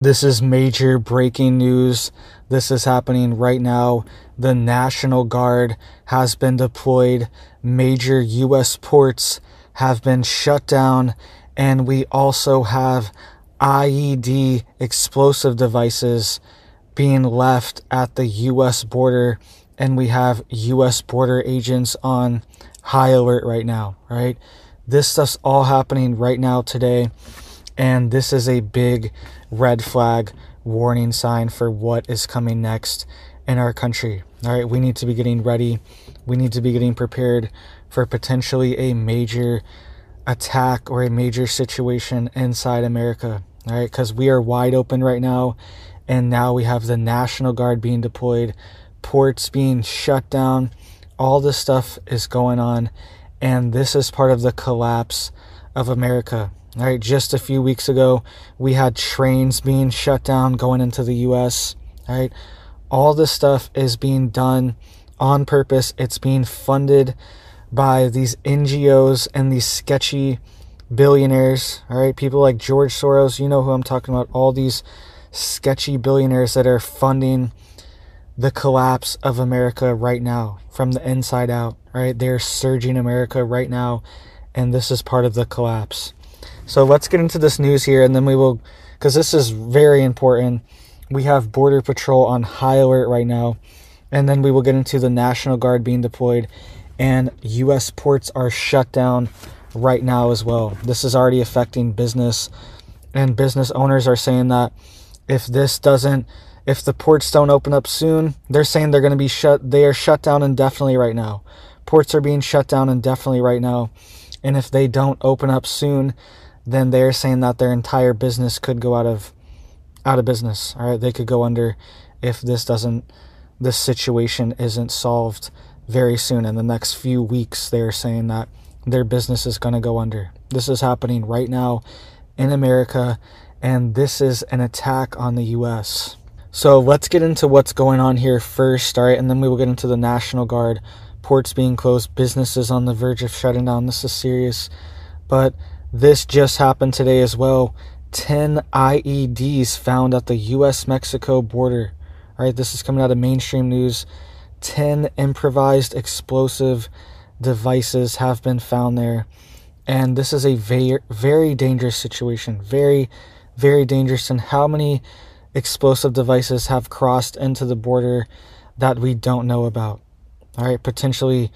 This is major breaking news. This is happening right now. The National Guard has been deployed. Major U.S. ports have been shut down. And we also have IED explosive devices being left at the U.S. border. And we have U.S. border agents on high alert right now, right? This stuff's all happening right now today. And this is a big red flag warning sign for what is coming next in our country. All right, we need to be getting ready. We need to be getting prepared for potentially a major attack or a major situation inside America. All right, because we are wide open right now. And now we have the National Guard being deployed, ports being shut down. All this stuff is going on. And this is part of the collapse of America. All right, just a few weeks ago, we had trains being shut down going into the U.S. All right, all this stuff is being done on purpose. It's being funded by these NGOs and these sketchy billionaires. All right, people like George Soros, you know who I'm talking about. All these sketchy billionaires that are funding the collapse of America right now from the inside out. All right, they're surging America right now, and this is part of the collapse. So let's get into this news here, and then we will, because this is very important. We have Border Patrol on high alert right now, and then we will get into the National Guard being deployed, and U.S. ports are shut down right now as well. This is already affecting business, and business owners are saying that if the ports don't open up soon, they're saying they're going to be shut. They are shut down indefinitely right now. Ports are being shut down indefinitely right now, and if they don't open up soon, then they're saying that their entire business could go out of business. All right, they could go under if this situation isn't solved very soon. In the next few weeks, they're saying that their business is going to go under. This is happening right now in America, and this is an attack on the U.S. So let's get into what's going on here first, all right, and then we will get into the National Guard, ports being closed, businesses on the verge of shutting down. This is serious, but this just happened today as well. 10 IEDs found at the U.S.-Mexico border. All right, this is coming out of mainstream news. 10 improvised explosive devices have been found there. And this is a very, very dangerous situation. Very, very dangerous. And how many explosive devices have crossed into the border that we don't know about? All right, potentially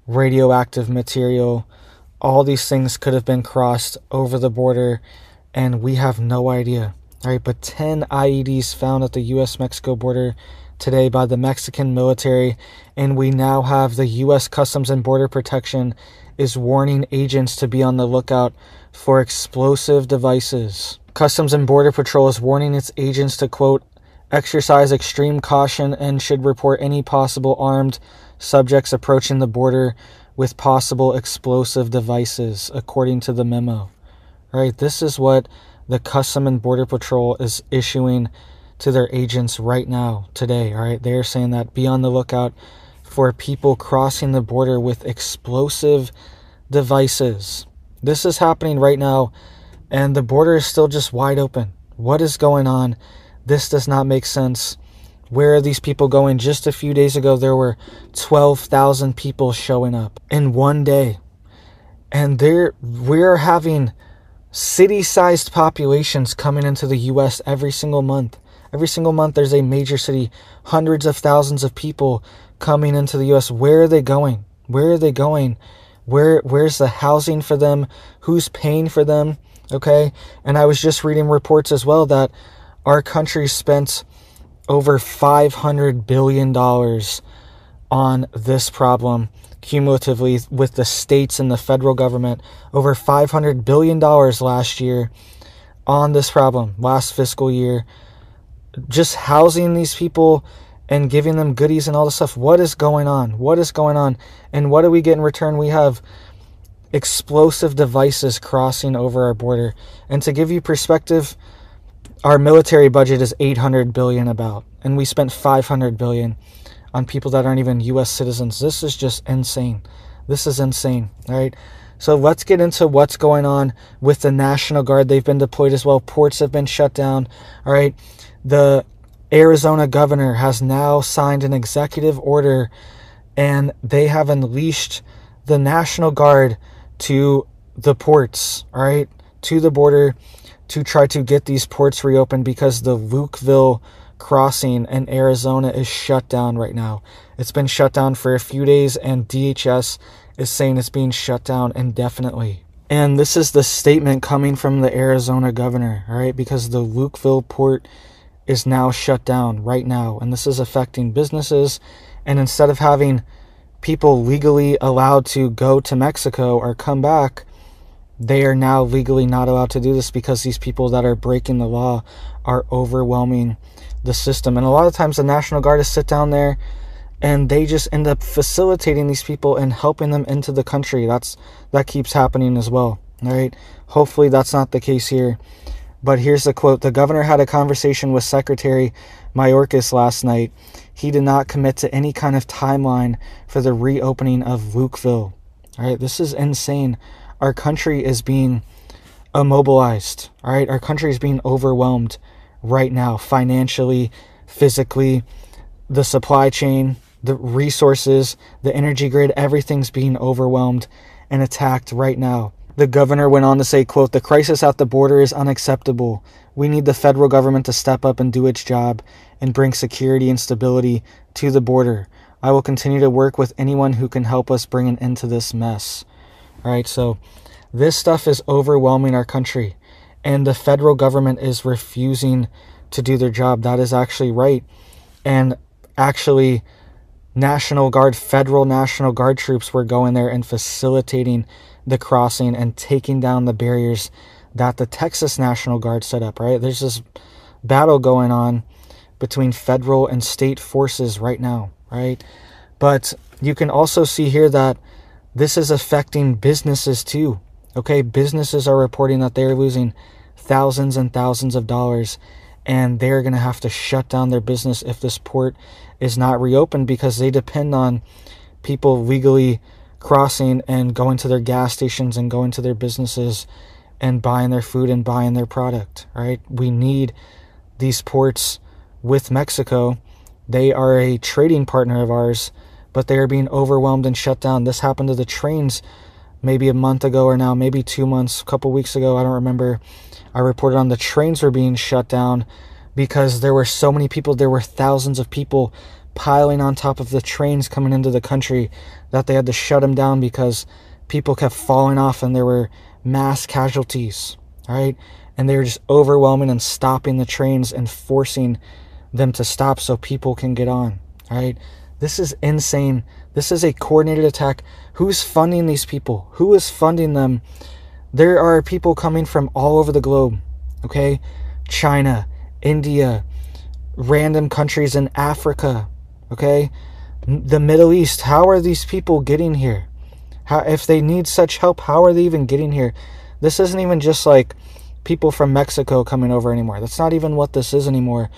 radioactive material. All these things could have been crossed over the border, and we have no idea. All right, but 10 IEDs found at the U.S.-Mexico border today by the Mexican military, and we now have the U.S. Customs and Border Protection is warning agents to be on the lookout for explosive devices. Customs and Border Patrol is warning its agents to, quote, exercise extreme caution and should report any possible armed subjects approaching the border with possible explosive devices, according to the memo. All right, this is what the Customs and Border Patrol is issuing to their agents right now, today. All right, they're saying that be on the lookout for people crossing the border with explosive devices. This is happening right now, and the border is still just wide open. What is going on? This does not make sense. Where are these people going? Just a few days ago, there were 12,000 people showing up in one day. And we're having city-sized populations coming into the U.S. every single month. Every single month, there's a major city. Hundreds of thousands of people coming into the U.S. Where are they going? Where are they going? Where's the housing for them? Who's paying for them? Okay? And I was just reading reports as well that our country spent over $500 billion on this problem cumulatively with the states and the federal government. Over $500 billion last year on this problem, last fiscal year. Just housing these people and giving them goodies and all this stuff. What is going on? What is going on? And what do we get in return? We have explosive devices crossing over our border. And to give you perspective, our military budget is $800 billion about, and we spent $500 billion on people that aren't even U.S. citizens. This is just insane. This is insane, all right? So let's get into what's going on with the National Guard. They've been deployed as well. Ports have been shut down. All right. The Arizona governor has now signed an executive order, and they have unleashed the National Guard to the ports, all right, to the border, to try to get these ports reopened, because the Lukeville crossing in Arizona is shut down right now. It's been shut down for a few days, and DHS is saying it's being shut down indefinitely. And this is the statement coming from the Arizona governor, all right, because the Lukeville port is now shut down right now, and this is affecting businesses. And instead of having people legally allowed to go to Mexico or come back, they are now legally not allowed to do this, because these people that are breaking the law are overwhelming the system. And a lot of times the National Guard is sit down there and they just end up facilitating these people and helping them into the country. That keeps happening as well. All right. Hopefully that's not the case here. But here's the quote. The governor had a conversation with Secretary Mayorkas last night. He did not commit to any kind of timeline for the reopening of Lukeville. All right. This is insane. Our country is being immobilized. All right. Our country is being overwhelmed right now, financially, physically, the supply chain, the resources, the energy grid, everything's being overwhelmed and attacked right now. The governor went on to say, quote, "The crisis at the border is unacceptable. We need the federal government to step up and do its job and bring security and stability to the border. I will continue to work with anyone who can help us bring an end to this mess." All right, so this stuff is overwhelming our country, and the federal government is refusing to do their job. That is actually right. And actually, federal National Guard troops were going there and facilitating the crossing and taking down the barriers that the Texas National Guard set up, right? There's this battle going on between federal and state forces right now, right? But you can also see here that this is affecting businesses too, okay? Businesses are reporting that they're losing thousands and thousands of dollars, and they're going to have to shut down their business if this port is not reopened, because they depend on people legally crossing and going to their gas stations and going to their businesses and buying their food and buying their product, right? We need these ports with Mexico. They are a trading partner of ours, but they are being overwhelmed and shut down. This happened to the trains maybe a month ago, or now maybe 2 months, a couple weeks ago, I don't remember. I reported on the trains were being shut down because there were so many people. There were thousands of people piling on top of the trains coming into the country that they had to shut them down because people kept falling off and there were mass casualties, right? And they were just overwhelming and stopping the trains and forcing them to stop so people can get on, right? This is insane. This is a coordinated attack. Who's funding these people? Who is funding them? There are people coming from all over the globe, okay? China, India, random countries in Africa, okay? The Middle East. How are these people getting here? If they need such help, how are they even getting here? This isn't even just like people from Mexico coming over anymore. That's not even what this is anymore.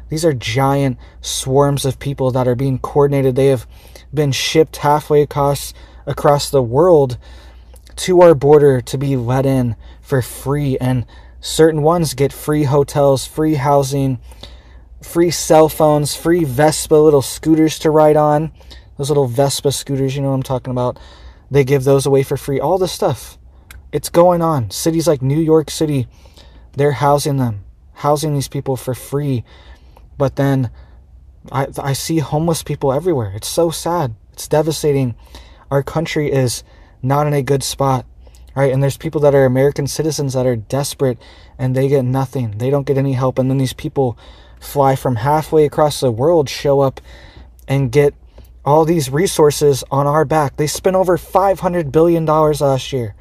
These are giant swarms of people that are being coordinated. They have been shipped halfway across the world to our border to be let in for free. And certain ones get free hotels, free housing, free cell phones, free Vespa little scooters to ride on. Those little Vespa scooters, you know what I'm talking about. They give those away for free. All this stuff. It's going on. Cities like New York City, they're housing these people for free. But then I see homeless people everywhere. It's so sad. It's devastating. Our country is not in a good spot, right? And there's people that are American citizens that are desperate and they get nothing. They don't get any help. And then these people fly from halfway across the world, show up and get all these resources on our back. They spent over $500 billion last year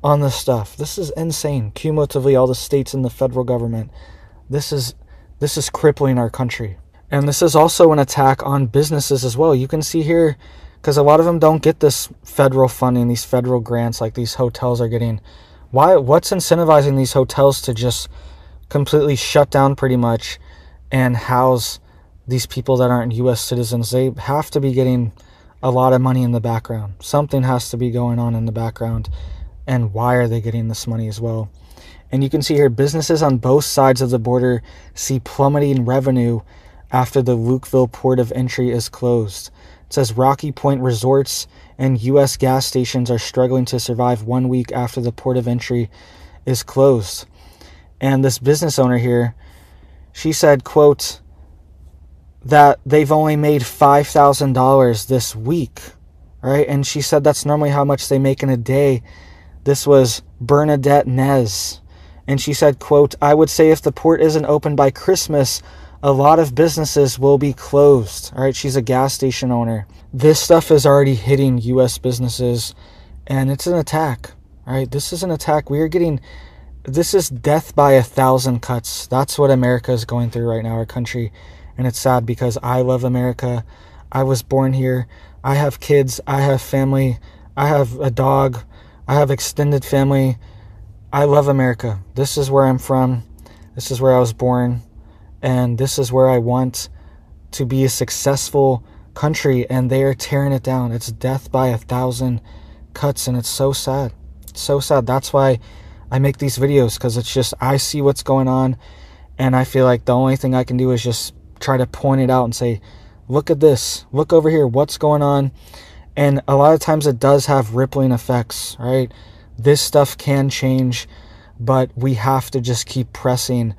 on this stuff. This is insane. Cumulatively, all the states and the federal government. This is crippling our country. And this is also an attack on businesses as well. You can see here, because a lot of them don't get this federal funding, these federal grants like these hotels are getting. What's incentivizing these hotels to just completely shut down pretty much and house these people that aren't U.S. citizens? They have to be getting a lot of money in the background. Something has to be going on in the background. And why are they getting this money as well? And you can see here, businesses on both sides of the border see plummeting revenue after the Lukeville port of entry is closed. It says Rocky Point resorts and U.S. gas stations are struggling to survive 1 week after the port of entry is closed. And this business owner here, she said, quote, that they've only made $5,000 this week, right? And she said that's normally how much they make in a day. This was Bernadette Nez. And she said, quote, I would say if the port isn't open by Christmas, a lot of businesses will be closed. All right, she's a gas station owner. This stuff is already hitting U.S. businesses, and it's an attack. All right, this is an attack. This is death by 1,000 cuts. That's what America is going through right now, our country. And it's sad because I love America. I was born here. I have kids. I have family. I have a dog. I have extended family. I love America. This is where I'm from. This is where I was born. And this is where I want to be a successful country. And they are tearing it down. It's death by 1,000 cuts. And it's so sad. It's so sad. That's why I make these videos. Because it's just, I see what's going on. And I feel like the only thing I can do is just try to point it out and say, look at this. Look over here. What's going on? And a lot of times it does have rippling effects, right? This stuff can change, but we have to just keep pressing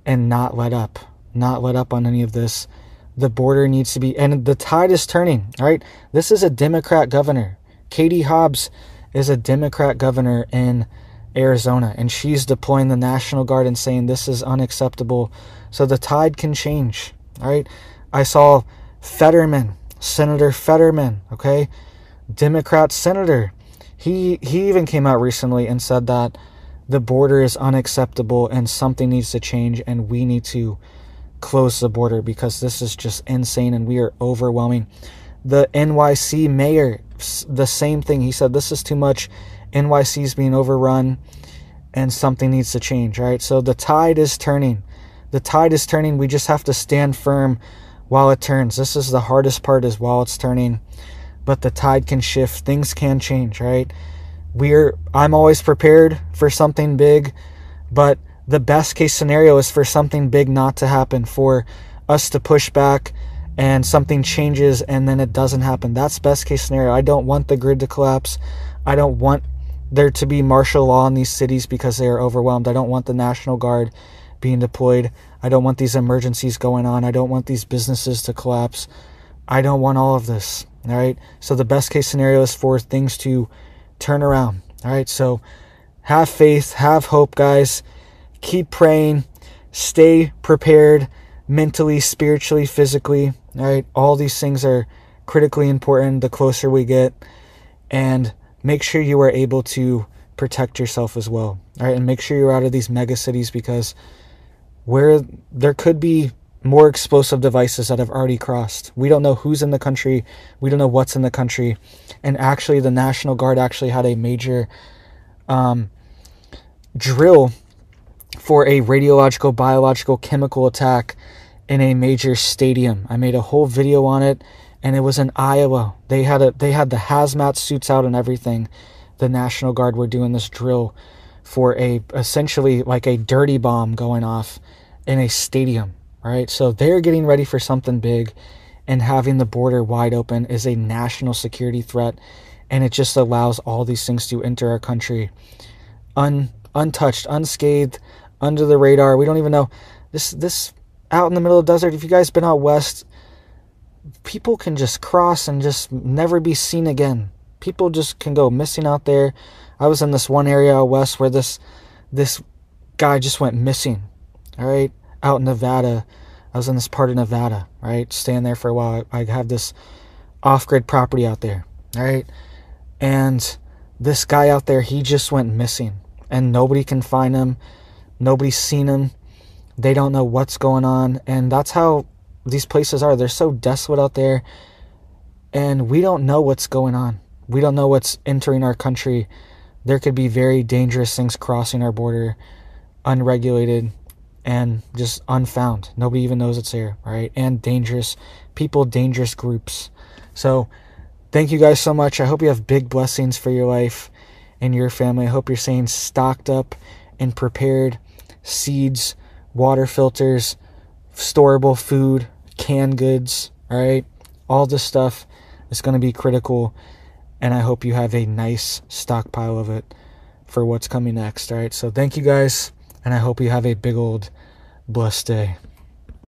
and not let up. Not let up on any of this. The border needs to be, and the tide is turning, right? This is a Democrat governor. Katie Hobbs is a Democrat governor in Arizona, and she's deploying the National Guard and saying this is unacceptable. So the tide can change, right? I saw Fetterman, Senator Fetterman, okay? Democrat senator. He even came out recently and said that the border is unacceptable and something needs to change and we need to close the border because this is just insane and we are overwhelming. The NYC mayor, the same thing. He said this is too much. NYC is being overrun and something needs to change, right? So the tide is turning. The tide is turning. We just have to stand firm while it turns. This is the hardest part, is while it's turning. But the tide can shift. Things can change, right? I'm always prepared for something big, but the best case scenario is for something big not to happen, for us to push back and something changes and then it doesn't happen. That's best case scenario. I don't want the grid to collapse. I don't want there to be martial law in these cities because they are overwhelmed. I don't want the National Guard being deployed. I don't want these emergencies going on. I don't want these businesses to collapse. I don't want all of this. All right. So the best case scenario is for things to turn around. All right. So have faith, have hope, guys. Keep praying, stay prepared mentally, spiritually, physically. All right. All these things are critically important the closer we get, and make sure you are able to protect yourself as well. All right. And make sure you're out of these mega cities because where there could be more explosive devices that have already crossed. We don't know who's in the country. We don't know what's in the country. And actually, the National Guard actually had a major drill for a radiological, biological, chemical attack in a major stadium. I made a whole video on it, and it was in Iowa. They had the hazmat suits out and everything. The National Guard were doing this drill for essentially like a dirty bomb going off in a stadium. Right, so they're getting ready for something big, and having the border wide open is a national security threat, and it just allows all these things to enter our country untouched, unscathed, under the radar. We don't even know this out in the middle of the desert. If you guys been out west, people can just cross and just never be seen again. People just can go missing out there. I was in this one area out west where this guy just went missing. All right. Out in Nevada. I was in this part of Nevada, right? Staying there for a while. I have this off-grid property out there, right? And this guy out there, he just went missing. And nobody can find him. Nobody's seen him. They don't know what's going on. And that's how these places are. They're so desolate out there. And we don't know what's going on. We don't know what's entering our country. There could be very dangerous things crossing our border, unregulated, and just unfound. Nobody even knows it's there, right? And dangerous people, dangerous groups. So thank you guys so much. I hope you have big blessings for your life and your family. I hope you're staying stocked up and prepared. Seeds, water filters, storable food, canned goods, all right? All this stuff is going to be critical, and I hope you have a nice stockpile of it for what's coming next, all right? So thank you guys, and I hope you have a big old blessed day.